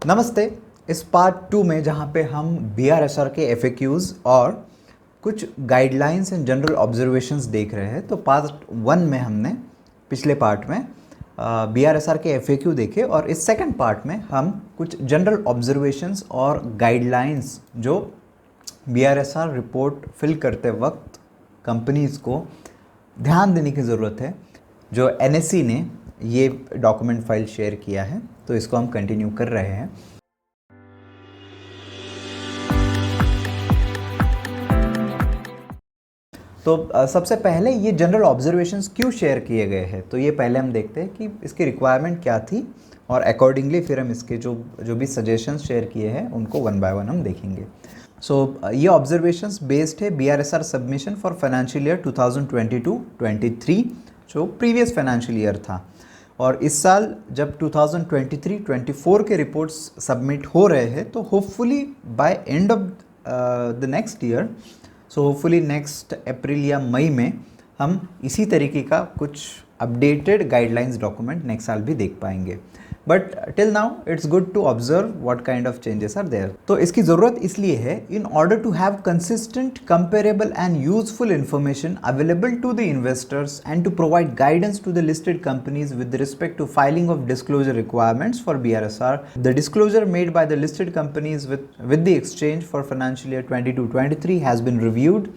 नमस्ते। इस पार्ट 2 में जहाँ पे हम BRSR के FAQs और कुछ गाइडलाइंस एंड जनरल ऑब्जर्वेशंस देख रहे हैं। तो पार्ट 1 में हमने पिछले पार्ट में BRSR के FAQ देखे और इस सेकंड पार्ट में हम कुछ जनरल ऑब्जर्वेशंस और गाइडलाइंस जो BRSR रिपोर्ट फिल करते वक्त कंपनीज़ को ध्यान देने की ज़रूरत है, जो NSE ने ये डॉक्यूमेंट फाइल शेयर किया है। तो इसको हम कंटिन्यू कर रहे हैं। तो सबसे पहले ये जनरल ऑब्जर्वेशंस क्यों शेयर किए गए हैं, तो ये पहले हम देखते हैं कि इसकी रिक्वायरमेंट क्या थी और अकॉर्डिंगली फिर हम इसके जो भी सजेशंस शेयर किए हैं उनको वन बाय वन हम देखेंगे। ये ऑब्जर्वेशंस बेस्ड है BRSR submission for financial year 2022-23 जो प्रीवियस फाइनेंशियल ईयर था। और इस साल जब 2023-24 के रिपोर्ट्स सबमिट हो रहे हैं तो hopefully by end of the next year, so hopefully next April या मई में हम इसी तरीके का कुछ अपडेटेड गाइडलाइंस डॉक्यूमेंट नेक्स्ट साल भी देख पाएंगे। But till now it's good to observe what kind of changes are there. तो इसकी ज़रूरत इसलिए है in order to have consistent, comparable and useful information available to the investors and to provide guidance to the listed companies with respect to filing of disclosure requirements for BRSR. The disclosure made by the listed companies with the exchange for financial year 22-23 has been reviewed,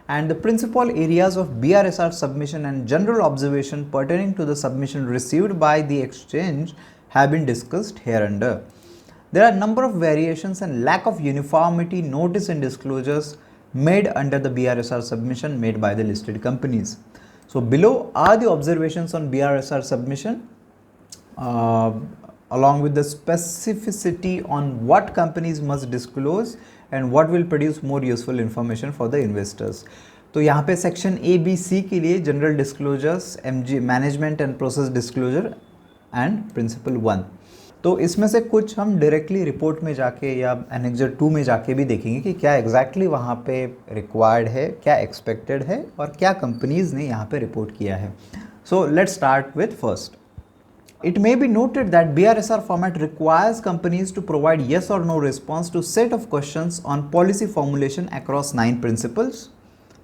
and the principal areas of BRSR submission and general observation pertaining to the submission received by the exchange have been discussed hereunder. There are a number of variations and lack of uniformity notice and disclosures made under the BRSR submission made by the listed companies. So below are the observations on BRSR submission along with the specificity on what companies must disclose and what will produce more useful information for the investors. तो यहाँ पे section ABC के लिए general disclosures, management and process disclosure and principle 1, तो इसमें से कुछ हम डायरेक्टली रिपोर्ट में जाके या एनेक्सर 2 में जाके भी देखेंगे कि क्या एग्जैक्टली वहाँ पे रिक्वायर्ड है, क्या एक्सपेक्टेड है और क्या कंपनीज ने यहाँ पे रिपोर्ट किया है। So let's start with first. It may be noted that BRSR format requires companies to provide yes or no response to set of questions on policy formulation across 9 principles.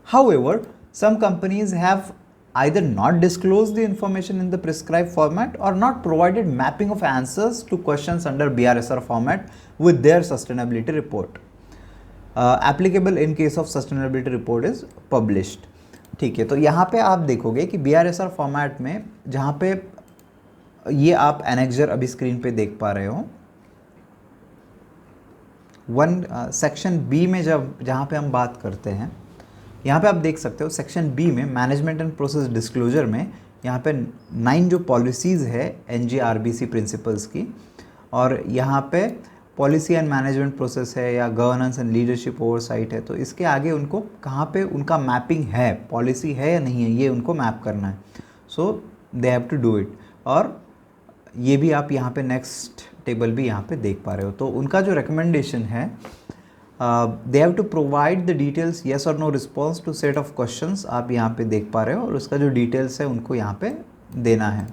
However, some companies have either not disclosed the information in the prescribed format or not provided mapping of answers to questions under BRSR format with their sustainability report. Applicable in case of sustainability report is published. ठीक है, तो यहाँ पे आप देखोगे कि BRSR format में जहाँ पे ये आप एनेक्सर अभी स्क्रीन पे देख पा रहे हो, सेक्शन बी में जहाँ पे हम बात करते हैं, यहाँ पे आप देख सकते हो सेक्शन बी में मैनेजमेंट एंड प्रोसेस डिस्क्लोजर में यहाँ पे 9 जो पॉलिसीज़ है NGRBC प्रिंसिपल्स की, और यहाँ पे पॉलिसी एंड मैनेजमेंट प्रोसेस है या गवर्नेंस एंड लीडरशिप ओवरसाइट है। तो इसके आगे उनको कहाँ पे उनका मैपिंग है, पॉलिसी है या नहीं है, ये उनको मैप करना है। So they have to do it. और ये भी आप यहाँ पे नेक्स्ट टेबल भी यहाँ पे देख पा रहे हो। तो उनका जो रिकमेंडेशन है, they have to provide the details yes और no response to set of questions, आप यहाँ पे देख पा रहे हो, और उसका जो डिटेल्स है उनको यहाँ पे देना है।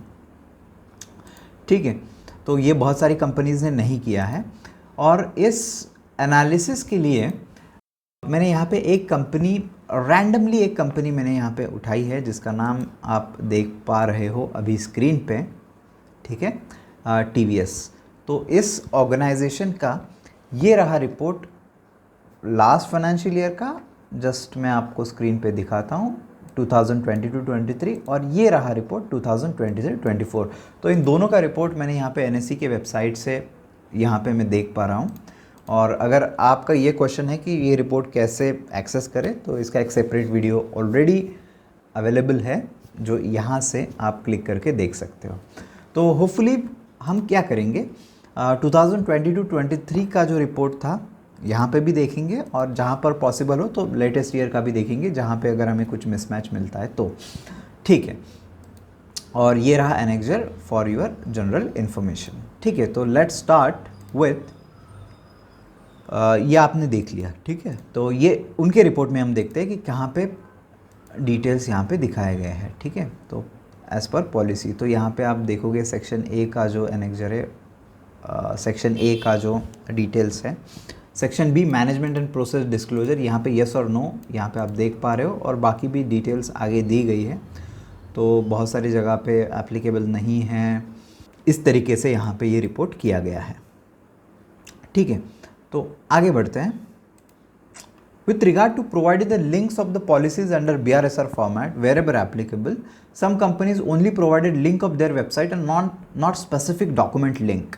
ठीक है, तो ये बहुत सारी कंपनीज ने नहीं किया है। और इस एनालिसिस के लिए मैंने यहाँ पे एक कंपनी, रैंडमली एक कंपनी मैंने यहाँ पे उठाई है जिसका नाम आप देख पा रहे हो अभी स्क्रीन पे, ठीक है, TVS। तो इस ऑर्गेनाइजेशन का ये रहा रिपोर्ट लास्ट फाइनेंशियल ईयर का, जस्ट मैं आपको स्क्रीन पे दिखाता हूँ 2022-23, और ये रहा रिपोर्ट 2023-24। तो इन दोनों का रिपोर्ट मैंने यहाँ पे NSE के वेबसाइट से यहाँ पे मैं देख पा रहा हूँ। और अगर आपका ये क्वेश्चन है कि ये रिपोर्ट कैसे एक्सेस करें, तो इसका एक सेपरेट वीडियो ऑलरेडी अवेलेबल है जो यहाँ से आप क्लिक करके देख सकते हो। तो होपफुली हम क्या करेंगे, 2022-23 का जो रिपोर्ट था यहाँ पे भी देखेंगे, और जहाँ पर पॉसिबल हो तो लेटेस्ट ईयर का भी देखेंगे, जहाँ पे अगर हमें कुछ मिसमैच मिलता है तो। ठीक है, और ये रहा annexure for your general information. ठीक है, तो लेट्स स्टार्ट विथ, ये आपने देख लिया। ठीक है, तो ये उनके रिपोर्ट में हम देखते हैं कि कहाँ पे डिटेल्स यहाँ पे दिखाए गए हैं। ठीक है, तो एज़ पर पॉलिसी, तो यहाँ पे आप देखोगे सेक्शन ए का जो एनेक्सर है सेक्शन ए का जो डिटेल्स है। Section B management and process disclosure, यहाँ पे यस और नो यहाँ पे आप देख पा रहे हो, और बाकी भी डिटेल्स आगे दी गई है, तो बहुत सारी जगह पे एप्लीकेबल नहीं है। इस तरीके से यहाँ पे ये रिपोर्ट किया गया है। ठीक है, तो आगे बढ़ते हैं। With regard to providing the links of the policies under BRSR format wherever applicable, some companies only provided link of their website and not specific document link.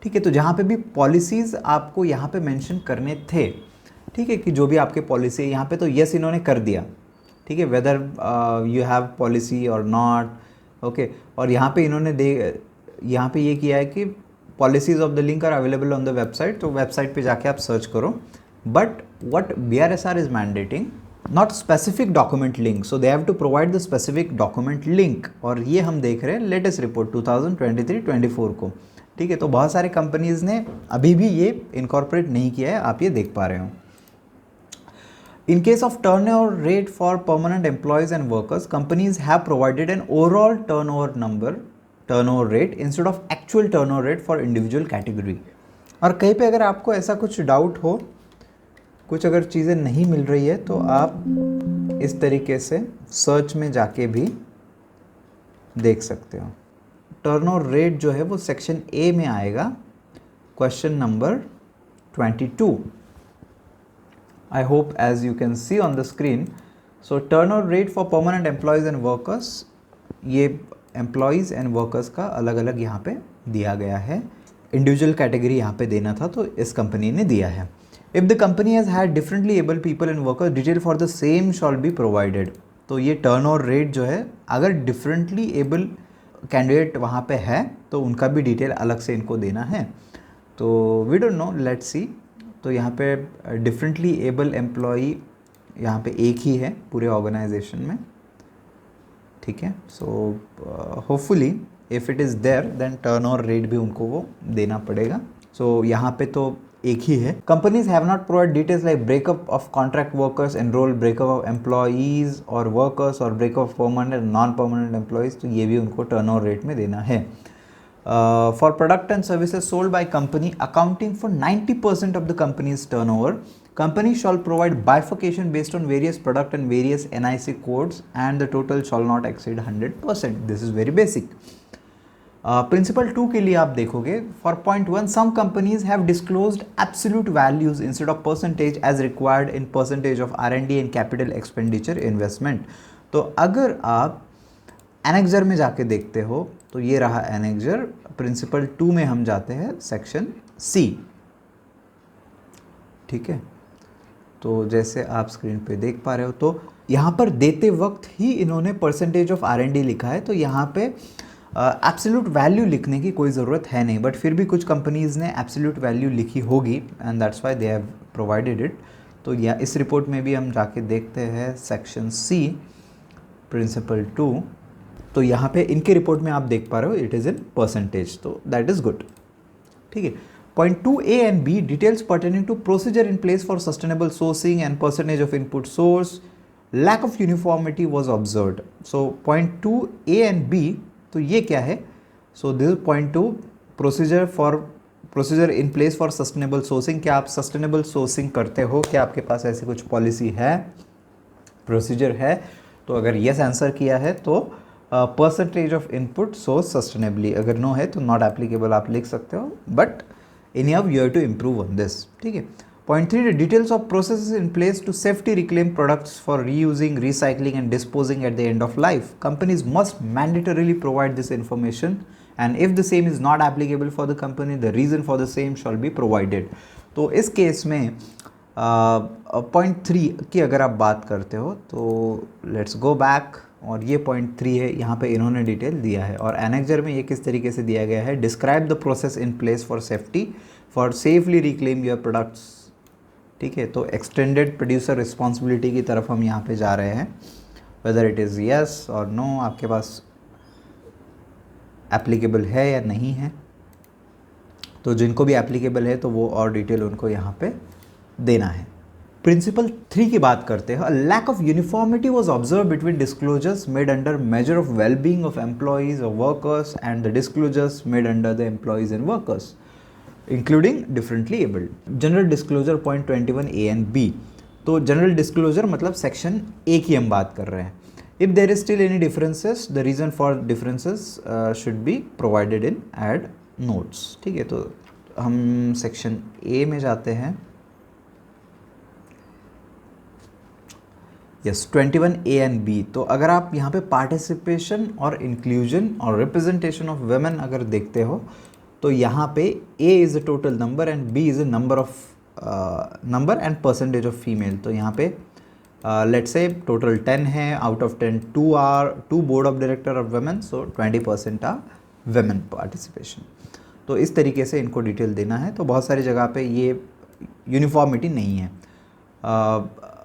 ठीक है, तो जहाँ पे भी पॉलिसीज़ आपको यहाँ पे मेंशन करने थे, ठीक है, कि जो भी आपके पॉलिसी है यहाँ पे, तो यस इन्होंने कर दिया। ठीक है, वेदर यू हैव पॉलिसी और नॉट, ओके, और यहाँ पे इन्होंने यहाँ पे ये किया है कि policies of the link are available on the website, तो वेबसाइट पे जाके आप सर्च करो। But what BRSR is mandating, not specific document link, so they have to provide the specific document link, और ये हम देख रहे हैं लेटेस्ट रिपोर्ट 2023-24 को। ठीक है, तो बहुत सारे कंपनीज ने अभी भी ये इनकॉर्पोरेट नहीं किया है, आप ये देख पा रहे हो। In case of turnover rate for permanent employees and workers, companies have provided an overall turnover rate instead of actual turnover rate for individual category। और कहीं पे अगर आपको ऐसा कुछ डाउट हो, कुछ अगर चीज़ें नहीं मिल रही है, तो आप इस तरीके से सर्च में जाके भी देख सकते हो। टर्नओवर रेट जो है वो सेक्शन ए में आएगा, question number 22। I hope as you can see on the screen. So turnover rate for permanent employees and workers, ये एम्प्लॉयज़ एंड वर्कर्स का अलग अलग यहाँ पे दिया गया है। इंडिविजुअल कैटेगरी यहाँ पे देना था, तो इस कंपनी ने दिया है। If the company has had differently able people and workers, detail for the same shall be provided। तो ये टर्नओवर रेट जो है, अगर डिफरेंटली एबल कैंडिडेट वहाँ पे है तो उनका भी डिटेल अलग से इनको देना है। तो we don't know, let's see. तो यहाँ पे डिफरेंटली एबल एम्प्लॉई यहाँ पे एक ही है पूरे ऑर्गेनाइजेशन में। ठीक है, so hopefully if it is there then turnover rate भी उनको वो देना पड़ेगा। सो यहाँ पे तो एक ही है। Companies have not provide details like breakup of contract workers, enrol, breakup of employees और वर्कर्स, और breakup of permanent non permanent employees, तो ये भी उनको टर्नओवर रेट में देना है। For product and services sold by company accounting for 90% of the companies turnover, company shall provide bifurcation based on various product and various NIC codes, and the total shall not exceed 100%. This is very basic. Principle 2 के लिए आप देखोगे, for point 1 some companies have disclosed absolute values instead of percentage as required in percentage of R&D and capital expenditure investment. तो अगर आप annexure में जाके देखते हो, तो ये रहा एनेक्जर। प्रिंसिपल 2 में हम जाते हैं सेक्शन C। ठीक है, तो जैसे आप स्क्रीन पे देख पा रहे हो, तो यहाँ पर देते वक्त ही इन्होंने परसेंटेज ऑफ R&D लिखा है, तो यहाँ पे एब्सोल्यूट वैल्यू लिखने की कोई ज़रूरत है नहीं, बट फिर भी कुछ कंपनीज़ ने एब्सोल्यूट वैल्यू लिखी होगी and that's why they have provided it. तो या इस रिपोर्ट में भी हम जाके देखते हैं सेक्शन C प्रिंसिपल 2। तो यहाँ पे इनके रिपोर्ट में आप देख पा रहे हो इट इज़ इन परसेंटेज, तो दैट इज़ गुड। ठीक है, point 2A and B details pertaining to procedure in place for sustainable sourcing and percentage of input source, lack of uniformity was observed. So point 2A and B, तो ये क्या है? So this point 2 procedure in place for sustainable sourcing. क्या आप sustainable sourcing करते हो? क्या आपके पास ऐसी कुछ पॉलिसी है, प्रोसीजर है? तो अगर यस आंसर किया है तो percentage of input source sustainably, अगर नो है तो नॉट एप्लीकेबल आप लिख सकते हो, but in you have to improve on this. ठीक है, point 3 details of processes in place to safety reclaim products for reusing, recycling and disposing at the end of life. Companies must mandatorily provide this information and if the same is not applicable for the company, the reason for the same shawl be provided. तो इस case में point 3 की अगर आप बात करते हो तो लेट्स गो बैक, और ये पॉइंट 3 है, यहाँ पे इन्होंने डिटेल दिया है। और एनेक्जर में ये किस तरीके से दिया गया है, describe the process in place for safety for safely reclaim your products. ठीक है, तो एक्सटेंडेड प्रोड्यूसर रिस्पॉन्सिबिलिटी की तरफ हम यहाँ पे जा रहे हैं, वेदर इट इज़ यस और नो, आपके पास एप्लीकेबल है या नहीं है। तो जिनको भी एप्लीकेबल है तो वो और डिटेल उनको यहाँ पे देना है। प्रिंसिपल 3 की बात करते हैं। Lack of uniformity was observe between disclosures made under measure of wellbeing of employees और workers and the disclosures made under the employees and workers. Including differently abled. General disclosure point 21 A and B, तो general disclosure मतलब section A की हम बात कर रहे हैं। If there is still any differences the reason for differences should be provided in add notes. ठीक है, तो हम सेक्शन ए में जाते हैं। Yes, 21 A and B. तो अगर आप यहाँ पे पार्टिसिपेशन और इंक्लूजन और रिप्रेजेंटेशन ऑफ वेमेन अगर देखते हो तो यहाँ पे A is a total number and B is a number and percentage of female. तो यहाँ पे लेट्स से टोटल 10 है, out of 10 two board of director of women, so 20% are women participation. तो इस तरीके से इनको डिटेल देना है। तो बहुत सारी जगह पे ये यूनिफॉर्मिटी नहीं है।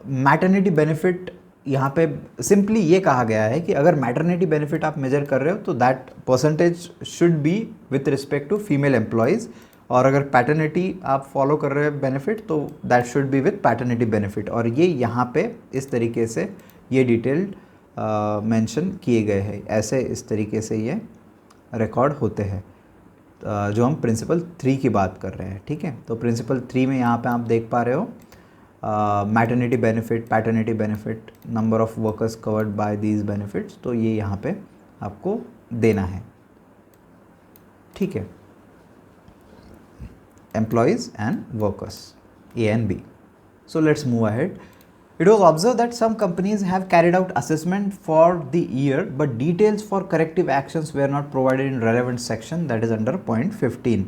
मैटरनिटी बेनिफिट यहाँ पे सिंपली ये कहा गया है कि अगर मैटरनिटी बेनिफिट आप मेजर कर रहे हो तो that percentage should be with respect to female employees, और अगर पैटर्निटी आप फॉलो कर रहे हो बेनिफिट तो that should be with paternity benefit. और ये यहाँ पे इस तरीके से ये डिटेल्ड मेंशन किए गए हैं, ऐसे इस तरीके से ये रिकॉर्ड होते हैं जो हम प्रिंसिपल 3 की बात कर रहे हैं। ठीक है, तो प्रिंसिपल 3 में यहाँ पे आप देख पा रहे हो maternity benefit, paternity benefit, number of workers covered by these benefits, तो ये यहाँ पे आपको देना है। ठीक है, employees and workers A and B. So let's move ahead. It was observed that some companies have carried out assessment for the year, but details for corrective actions were not provided in relevant section, that is under point 15.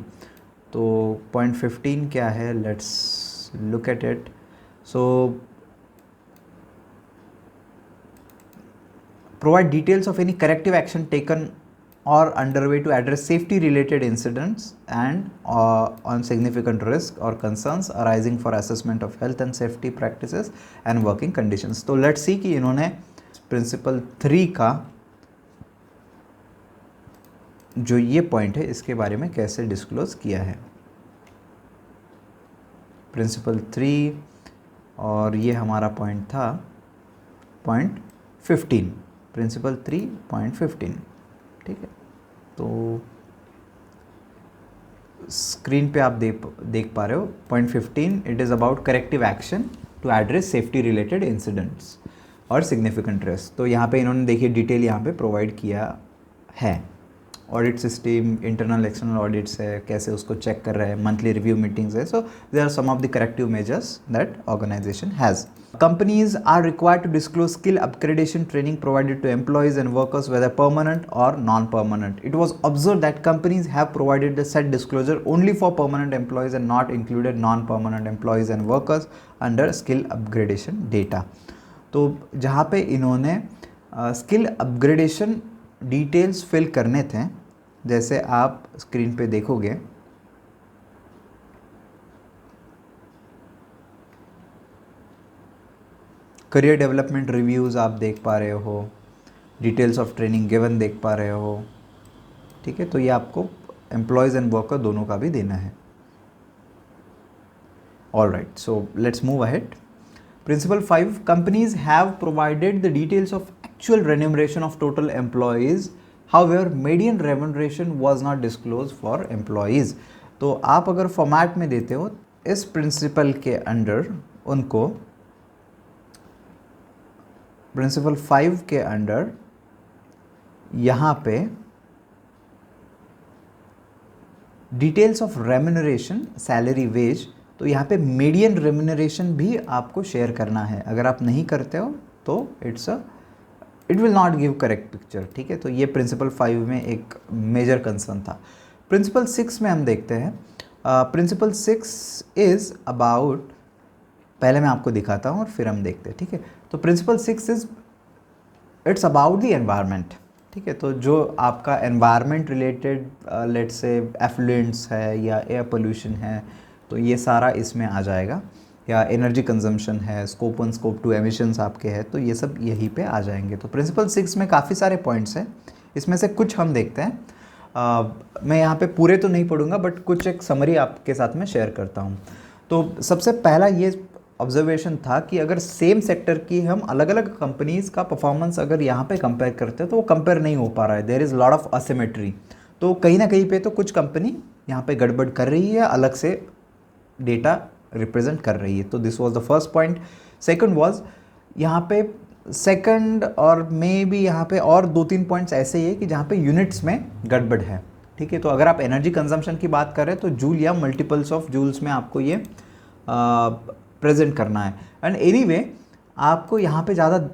तो point 15 क्या है? Let's look at it. So provide details of any corrective action taken or underway to address safety related incidents and on significant risk or concerns arising for assessment of health and safety practices and working conditions. तो let's see कि इन्होंने principal 3 का जो ये point है इसके बारे में कैसे डिस्क्लोज किया है। प्रिंसिपल 3 और ये हमारा पॉइंट था पॉइंट 15, प्रिंसिपल 3 पॉइंट 15। ठीक है, तो स्क्रीन पे आप देख पा रहे हो point 15, it is about corrective action to address safety related incidents और सिग्निफिकेंट रिस्क। तो यहाँ पे इन्होंने देखिए डिटेल यहाँ पे प्रोवाइड किया है। Audit system, internal external audits है, कैसे उसको चेक कर रहे हैं, मंथली रिव्यू मीटिंग्स है। So there are some of the corrective measures that organisation has. Companies are required to disclose skill upgradation training provided to employees and workers, whether permanent or non-permanent. It was observed that companies have provided the said disclosure only for permanent employees and not included non-permanent employees and workers under skill upgradation data. तो जहाँ पे इन्होंने skill upgradation details fill करने थे, जैसे आप screen पे देखोगे करियर डेवलपमेंट रिव्यूज़ आप देख पा रहे हो, डिटेल्स ऑफ ट्रेनिंग गिवन देख पा रहे हो। ठीक है, तो ये आपको एम्प्लॉयज़ एंड वर्कर दोनों का भी देना है। All right, so let's move ahead. Principle 5, companies have provided the details of actual remuneration of total employees, however median remuneration was not disclose for employees. तो आप अगर फॉर्मेट में देते हो इस प्रिंसिपल के अंडर उनको प्रिंसिपल 5 के अंडर यहाँ पे details of remuneration, salary, wage, तो यहाँ पे मीडियन रेम्यूनरेशन भी आपको शेयर करना है। अगर आप नहीं करते हो तो it will not give correct picture. ठीक है, तो ये प्रिंसिपल 5 में एक मेजर कंसर्न था। प्रिंसिपल 6 में हम देखते हैं, प्रिंसिपल 6 इज़ अबाउट, पहले मैं आपको दिखाता हूँ और फिर हम देखते हैं। ठीक है, तो principle 6 is it's about the environment. ठीक है, तो जो आपका environment related let's say effluents है या एयर पोल्यूशन है, तो ये सारा इसमें आ जाएगा, या एनर्जी कंजम्पशन है, स्कोप 1 स्कोप 2 एमिशंस आपके हैं, तो ये सब यहीं पे आ जाएंगे। तो प्रिंसिपल 6 में काफ़ी सारे पॉइंट्स हैं, इसमें से कुछ हम देखते हैं। मैं यहाँ पे पूरे तो नहीं पढ़ूंगा बट कुछ एक समरी आपके साथ में शेयर करता हूँ। तो सबसे पहला ये ऑब्जर्वेशन था कि अगर सेम सेक्टर की हम अलग अलग कंपनीज़ का परफॉर्मेंस अगर यहाँ पे कंपेयर करते हैं तो वो कंपेयर नहीं हो पा रहा है, there is lot of asymmetry. तो कहीं ना कहीं पे तो कुछ कंपनी यहाँ पे गड़बड़ कर रही है, अलग से डेटा रिप्रेजेंट कर रही है। तो this was the first point. Second was यहाँ पे सेकंड और मे बी यहाँ पे और 2-3 पॉइंट्स ऐसे ही है कि जहाँ पे यूनिट्स में गड़बड़ है। ठीक है, तो अगर आप एनर्जी कंजम्पशन की बात करें तो जूल या मल्टीपल्स ऑफ जूल्स में आपको ये प्रेजेंट करना है। एंड एनीवे आपको यहाँ पे ज़्यादा,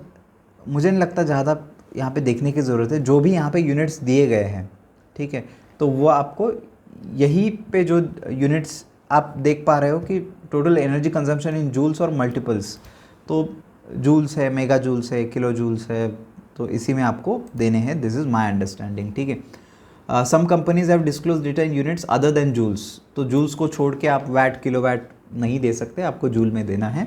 मुझे नहीं लगता ज़्यादा यहाँ पे देखने की ज़रूरत है। जो भी यहाँ पे यूनिट्स दिए गए हैं, ठीक है, तो वो आपको यहीं पे जो यूनिट्स आप देख पा रहे हो कि total energy consumption in joules और मल्टीपल्स, तो जूल्स है, मेगा जूल्स है, किलो जूल्स है, तो इसी में आपको देने हैं। This is my understanding. ठीक है, some companies have disclose data in units other than joules, तो जूल्स को छोड़ के आप वैट किलोवाट नहीं दे सकते, आपको जूल में देना है।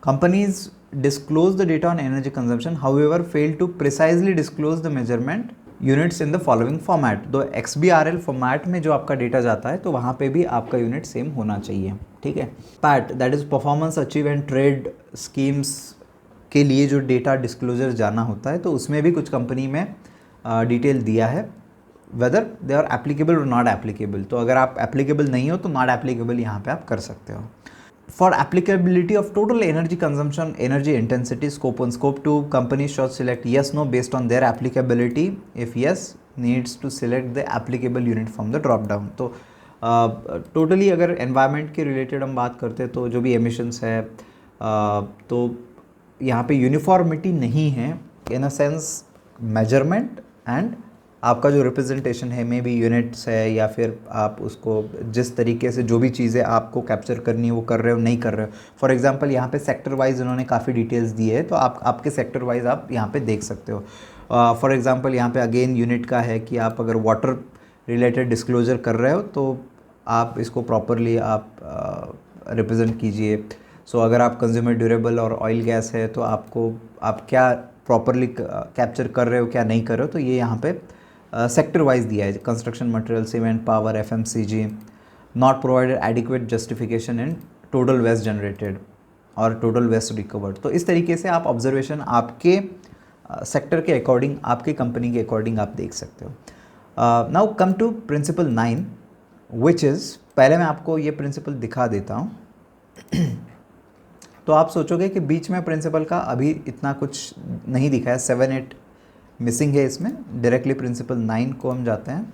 Companies disclose the data on energy consumption, however fail to precisely disclose the measurement units in the following format। तो XBRL फॉर्मेट में जो आपका डेटा जाता है तो वहाँ पे भी आपका यूनिट सेम होना चाहिए। ठीक है, PAT that is performance achieve and trade schemes के लिए जो डेटा डिस्क्लोजर जाना होता है, तो उसमें भी कुछ कंपनी में डिटेल दिया है वेदर दे आर एप्लीकेबल और नॉट एप्लीकेबल। तो अगर आप एप्लीकेबल नहीं हो तो नॉट एप्लीकेबल यहाँ पे आप कर सकते हो। For applicability of total energy consumption, energy intensity, scope 1, scope 2, companies should select yes, no based on their applicability. If yes, needs to select the applicable unit from the drop down. तो totally अगर environment के related हम बात करते हैं तो जो भी emissions है तो यहाँ पे uniformity नहीं है in a sense measurement and आपका जो रिप्रेजेंटेशन है मे बी यूनिट्स है या फिर आप उसको जिस तरीके से जो भी चीज़ें आपको कैप्चर करनी है वो कर रहे हो नहीं कर रहे हो। फॉर एग्जांपल यहाँ पे सेक्टर वाइज उन्होंने काफ़ी डिटेल्स दी है, तो आपके सेक्टर वाइज आप यहाँ पे देख सकते हो। फॉर एग्जांपल यहाँ पे अगेन यूनिट का है कि आप अगर वाटर रिलेटेड डिस्क्लोजर कर रहे हो तो आप इसको प्रॉपरली आप रिप्रेजेंट कीजिए। सो अगर आप कंज्यूमर ड्यूरेबल और ऑयल गैस है तो आप क्या प्रॉपरली कैप्चर कर रहे हो क्या नहीं कर रहे हो, तो ये यहाँ पे सेक्टर वाइज दिया है। Construction material, cement, power, FMCG, not provided adequate justification in total waste generated और टोटल वेस्ट रिकवर्ड। तो इस तरीके से आप ऑब्जर्वेशन आपके सेक्टर के अकॉर्डिंग, आपकी कंपनी के अकॉर्डिंग आप देख सकते हो। Now come to principle 9 which is, पहले मैं आपको ये प्रिंसिपल दिखा देता हूँ। तो आप सोचोगे कि बीच में प्रिंसिपल का अभी इतना कुछ नहीं दिखा है, 7-8 मिसिंग है इसमें। डायरेक्टली प्रिंसिपल 9 को हम जाते हैं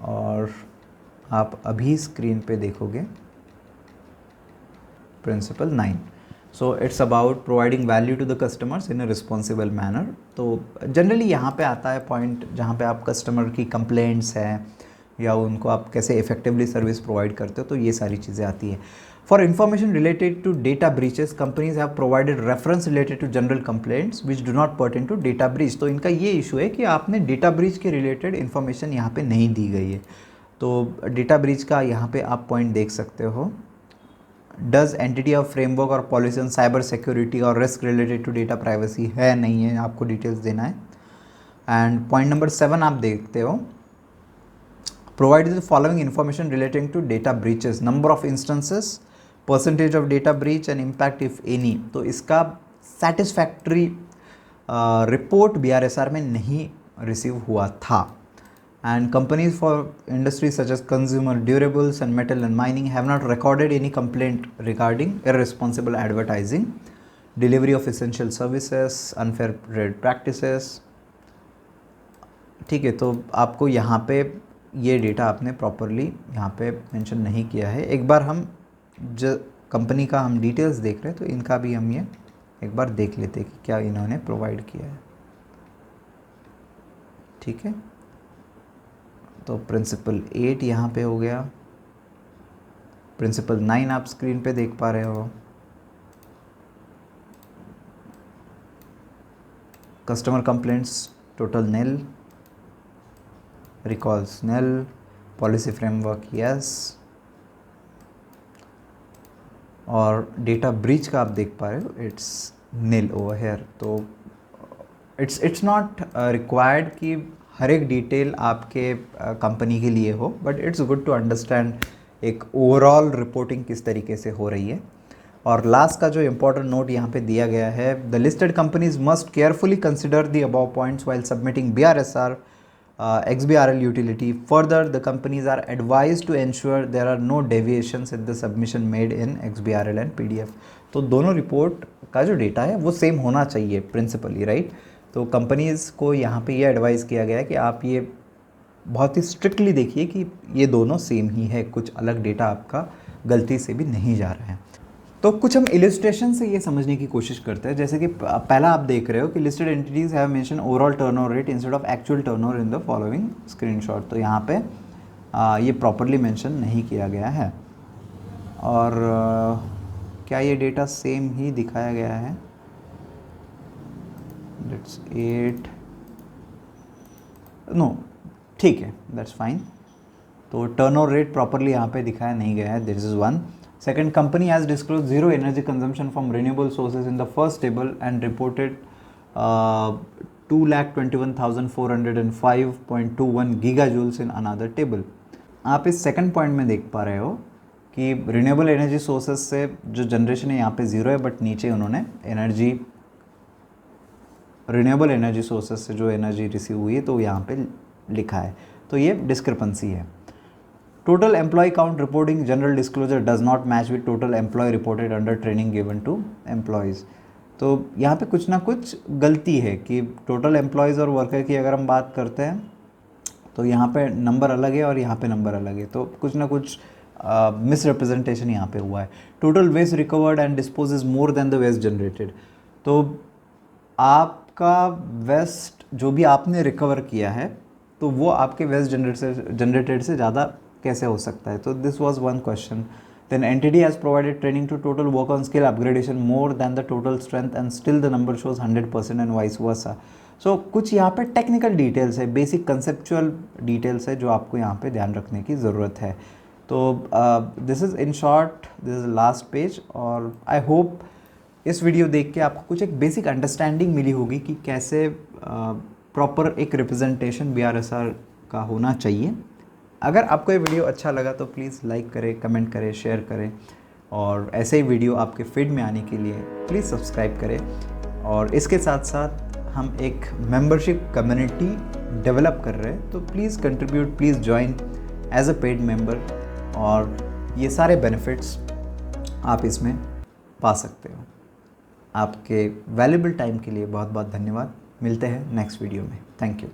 और आप अभी स्क्रीन पे देखोगे principle 9। So it's about providing value to the customers in a responsible manner. तो जनरली यहाँ पे आता है पॉइंट जहाँ पे आप कस्टमर की कंप्लेंट्स हैं या उनको आप कैसे इफेक्टिवली सर्विस प्रोवाइड करते हो, तो ये सारी चीज़ें आती है। For information related to data breaches, companies have provided reference related to general complaints which do not pertain to data breach. तो इनका ये इशू है कि आपने डेटा ब्रीच के रिलेटेड इन्फॉर्मेशन यहाँ पे नहीं दी गई है। तो डेटा ब्रीच का यहाँ पे आप पॉइंट देख सकते हो। डज एंटिटी ऑफ फ्रेमवर्क और पॉलिसी ऑन साइबर सिक्योरिटी और risk related to data privacy है नहीं है, आपको डिटेल्स देना है। एंड पॉइंट नंबर 7 आप देखते हो, provide the following information relating to data breaches, number of instances, percentage of data breach and impact if any. तो इसका सेटिस्फैक्ट्री रिपोर्ट BRSR में नहीं रिसीव हुआ था। And companies for industry such as consumer durables and metal and mining have not recorded any complaint regarding irresponsible advertising, delivery of essential services, unfair trade practices. ठीक है, तो आपको यहाँ पे ये डेटा आपने प्रॉपरली यहाँ पे मेंशन नहीं किया है। एक बार हम जो कंपनी का हम डिटेल्स देख रहे हैं तो इनका भी हम ये एक बार देख लेते हैं कि क्या इन्होंने प्रोवाइड किया है। ठीक है, तो प्रिंसिपल 8 यहाँ पे हो गया, प्रिंसिपल 9 आप स्क्रीन पे देख पा रहे हो। Customer complaints total nil, recalls nil, policy framework yes, और डेटा ब्रीच का आप देख पा रहे हो इट्स नील ओवर हेयर। तो इट्स नॉट रिक्वायर्ड कि हर एक डिटेल आपके कंपनी के लिए हो, but it's good to understand एक ओवरऑल रिपोर्टिंग किस तरीके से हो रही है। और लास्ट का जो इम्पोर्टेंट नोट यहाँ पे दिया गया है, the listed companies must carefully consider the above points while submitting BRSR XBRL utility. Further, the companies are advised to ensure there are no deviations in the submission made in XBRL and PDF. तो दोनों report का जो data है वो same होना चाहिए principally, right. तो companies को यहाँ पे ये एडवाइस किया गया है कि आप ये बहुत ही स्ट्रिक्टली देखिए कि ये दोनों सेम ही है, कुछ अलग डेटा आपका गलती से भी नहीं जा रहा है। तो कुछ हम इलिस्ट्रेशन से ये समझने की कोशिश करते हैं। जैसे कि पहला आप देख रहे हो कि listed entities have mention overall turnover rate instead of actual turnover in the following screenshot. तो यहाँ पे ये प्रॉपरली मेंशन नहीं किया गया है। और क्या ये डेटा सेम ही दिखाया गया है? लेट्स 8 नो, ठीक है, दैट्स फाइन। तो टर्नओवर रेट प्रॉपरली यहाँ पे दिखाया नहीं गया है, this is one. Second, company has disclosed zero energy consumption from renewable sources in the first table and reported 2,21,405.21 gigajoules in another table. आप इस सेकंड पॉइंट में देख पा रहे हो कि रिन्यूएबल एनर्जी सोर्सेज से जो जनरेशन है यहाँ पे ज़ीरो है, बट नीचे उन्होंने रिन्यूएबल एनर्जी सोर्सेज से जो एनर्जी रिसीव हुई है तो यहाँ पे लिखा है। तो ये डिस्क्रिपेंसी है। Total employee count reporting general disclosure does not match with total employee reported under training given to employees. तो यहाँ पे कुछ ना कुछ गलती है कि टोटल एम्प्लॉयज़ और वर्कर की अगर हम बात करते हैं तो यहाँ पे नंबर अलग है और यहाँ पे नंबर अलग है, तो कुछ ना कुछ मिस रिप्रेजेंटेशन यहाँ पे हुआ है। Total waste recovered and dispose is more than the waste generated. तो आपका वेस्ट जो भी आपने रिकवर किया है तो वो आपके वेस्ट जनरेटेड से ज़्यादा कैसे हो सकता है? तो this was one question. Then entity has provided training to total work on skill upgradation more than the total strength and still the number shows 100% and vice versa. So कुछ यहाँ पे टेक्निकल डिटेल्स है, basic conceptual details है जो आपको यहाँ पे ध्यान रखने की ज़रूरत है। तो this is in short, this is last page. और आई होप इस वीडियो देख के आपको कुछ एक बेसिक अंडरस्टैंडिंग मिली होगी कि कैसे प्रॉपर एक रिप्रेजेंटेशन BRSR का होना चाहिए। अगर आपको ये वीडियो अच्छा लगा तो प्लीज़ लाइक करें, कमेंट करें, शेयर करें, और ऐसे ही वीडियो आपके फीड में आने के लिए प्लीज़ सब्सक्राइब करें। और इसके साथ साथ हम एक मेंबरशिप कम्युनिटी डेवलप कर रहे हैं, तो please contribute, please join as a paid member, और ये सारे बेनिफिट्स आप इसमें पा सकते हो। आपके वैल्यूबल टाइम के लिए बहुत बहुत धन्यवाद। मिलते हैं नेक्स्ट वीडियो में। Thank you.